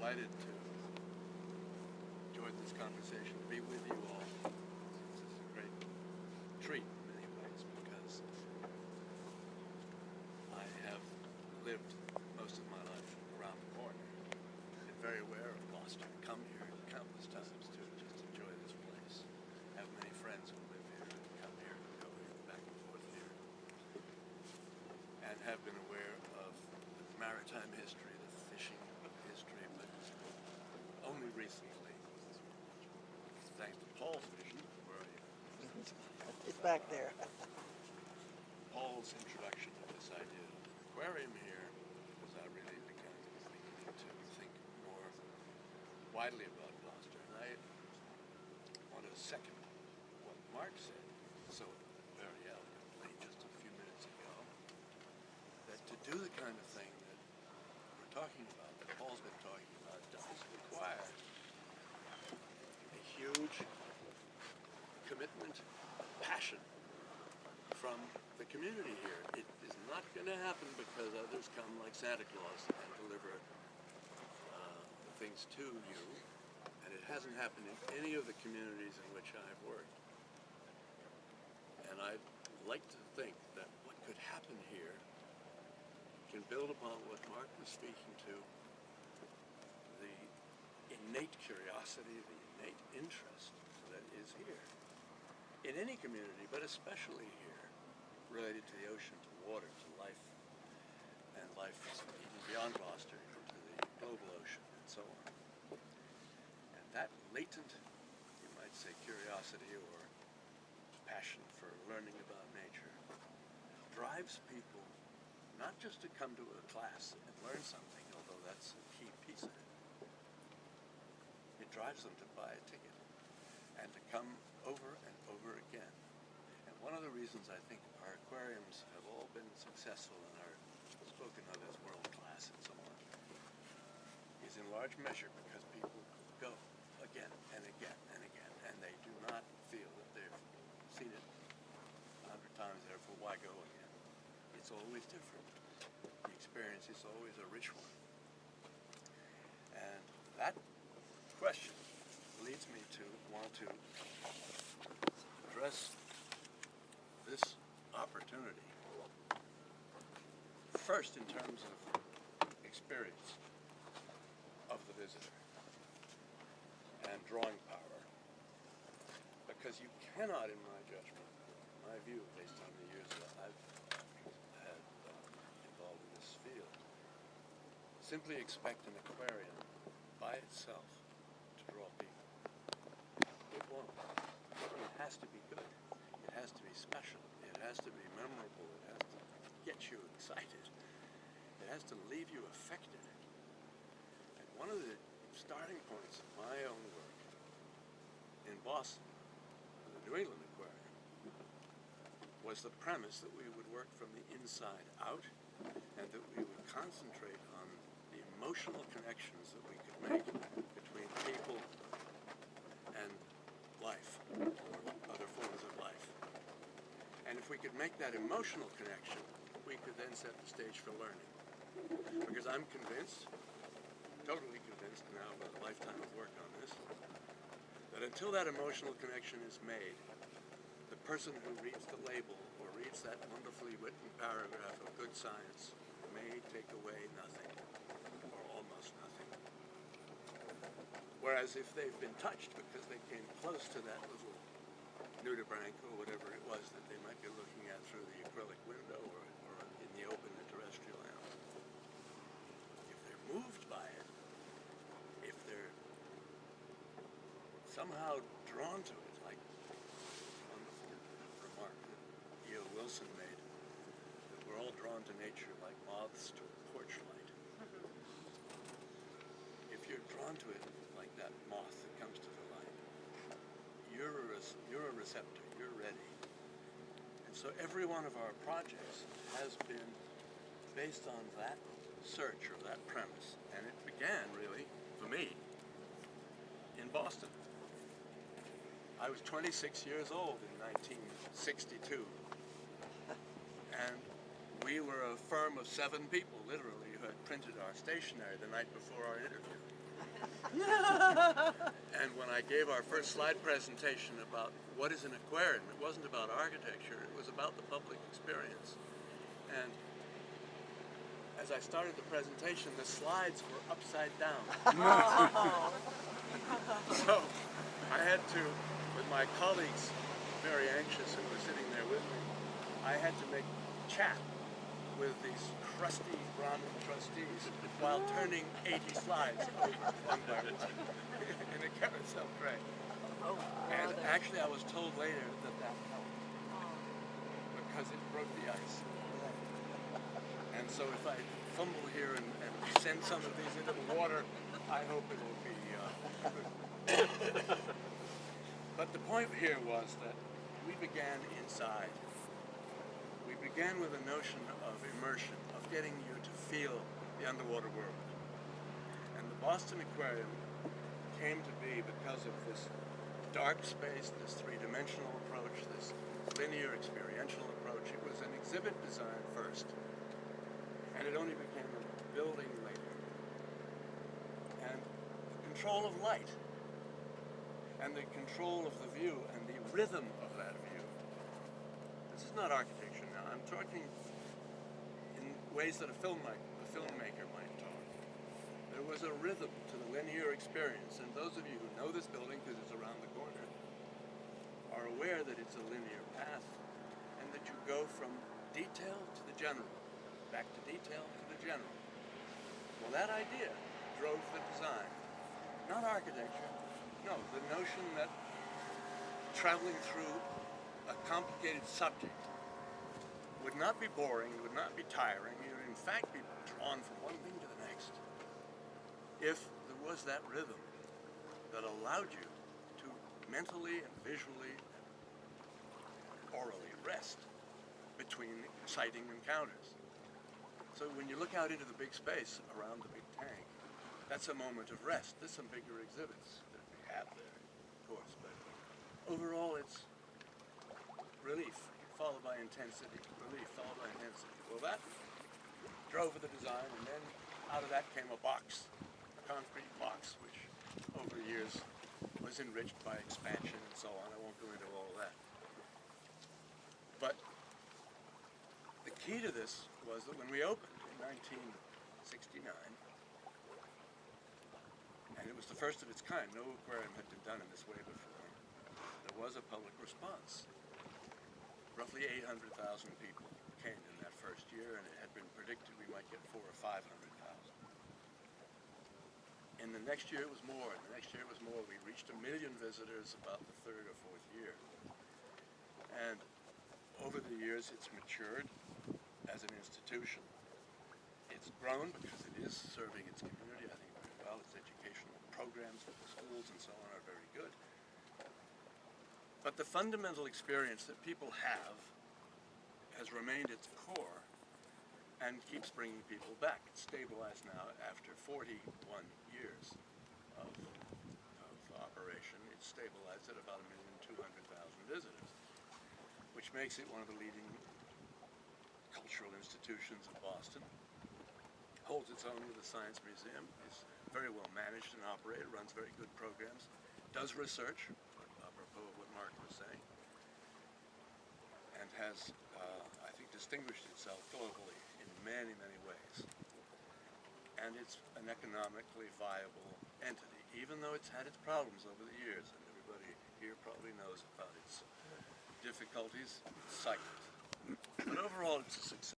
delighted to join this conversation, to be with you all. This is a great treat in many ways because I have lived most of my life around the corner and very aware of Gloucester. Come here countless times to just enjoy this place. I have many friends who live here and come here and go here, back and forth here, and have been aware of the maritime history, the fishing history, but only recently, thanks to Paul's vision, where are you? It's back there. Paul's introduction of this idea of the aquarium here, because I really began to think more widely about Gloucester. And I want to second what Mark said so very eloquently just a few minutes ago, that to do the kind of thing that we're talking about, that Paul's been talking about, does require a huge commitment, passion from the community here. It is not going to happen because others come like Santa Claus and deliver things to you, and it hasn't happened in any of the communities in which I've worked. And I'd like to think that what could happen here can build upon what Mark was speaking to, the innate curiosity, the innate interest that is here in any community, but especially here, related to the ocean, to water, to life, and life even beyond Gloucester, into the global ocean, and so on. And that latent, you might say, curiosity or passion for learning about nature drives people not just to come to a class and learn something, although that's a key piece of it. It drives them to buy a ticket and to come over and over again. And one of the reasons I think our aquariums have all been successful and are spoken of as world-class and so on is in large measure because people go again and again and again, and they do not feel that they've seen it 100 times, therefore why go again? It's always different. The experience is always a rich one. And that question leads me to want to address this opportunity first in terms of experience of the visitor and drawing power, because you cannot, in my judgment, my view based on the years that I've had involved in this field, simply expect an aquarium by itself to draw people. It won't. It has to be good. It has to be special. It has to be memorable. It has to get you excited. It has to leave you affected. And one of the starting points of my own work in Boston, the New England Aquarium, was the premise that we would work from the inside out and that we would concentrate on the emotional connections that we could make between people and life, or other forms of life. And if we could make that emotional connection, we could then set the stage for learning. Because I'm convinced, totally convinced now about a lifetime of work on this, that until that emotional connection is made, the person who reads the label or reads that wonderfully written paragraph of good science may take away nothing, or almost nothing. Whereas if they've been touched because they came close to that little nudibranch or whatever it was that they might be looking at through the acrylic window or in the open the terrestrial animal, if they're moved by it, if they're somehow drawn to it, like the wonderful remark that E.O. Wilson made, that we're all drawn to nature like moths to a porch light. If you're drawn to it like that moth that comes to the light, you're a receptor, you're ready. And so every one of our projects has been based on that search or that premise. And it began, really, for me, in Boston. I was 26 years old in 1962. And we were a firm of 7 people, literally, who had printed our stationery the night before our interview. And when I gave our first slide presentation about what is an aquarium, it wasn't about architecture, it was about the public experience. And as I started the presentation, the slides were upside down. So I had to, with my colleagues, very anxious, who were sitting there with me, I had to make chat with these crusty Brahmin trustees while turning 80 slides over one by one in a carousel tray. And actually I was told later that that helped because it broke the ice. And so if I fumble here and send some of these into the water, I hope it will be But the point here was that we began inside. We began with a notion of immersion, of getting you to feel the underwater world. And the Boston Aquarium came to be because of this dark space, this three-dimensional approach, this linear experiential approach. It was an exhibit design first, and it only became a building later. And the control of light, and the control of the view, and the rhythm of that view. This is not architecture now. I'm talking in ways that a filmmaker might talk. There was a rhythm to the linear experience, and those of you who know this building because it's around the corner are aware that it's a linear path, and that you go from detail to the general, back to detail to the general. Well, that idea drove the design, not architecture. No, the notion that traveling through a complicated subject would not be boring, would not be tiring, you would in fact be drawn from one thing to the next if there was that rhythm that allowed you to mentally and visually and orally rest between exciting encounters. So when you look out into the big space around the big tank, that's a moment of rest. There's some bigger exhibits that we have there, of course, but overall it's relief followed by intensity, relief followed by intensity. Well, that drove the design, and then out of that came a box, a concrete box, which over the years was enriched by expansion and so on. I won't go into all of that. But the key to this was that when we opened in 1969, and it was the first of its kind, no aquarium had been done in this way before, there was a public response. Roughly 800,000 people came in that first year, and it had been predicted we might get 400,000 or 500,000. And the next year it was more, and the next year it was more. We reached 1 million visitors about the third or fourth year. And over the years it's matured as an institution. It's grown because it is serving its community, I think, very well. Its educational programs with the schools and so on are very good. But the fundamental experience that people have has remained its core and keeps bringing people back. It's stabilized now after 41 years of operation. It's stabilized at about 1,200,000 visitors, which makes it one of the leading cultural institutions of Boston. Holds its own with the Science Museum, is very well managed and operated, runs very good programs, does research, apropos of what Mark was saying, and has, I think, distinguished itself globally in many, many ways. And it's an economically viable entity, even though it's had its problems over the years, and everybody here probably knows about its difficulties, its cycles. But overall, it's a success.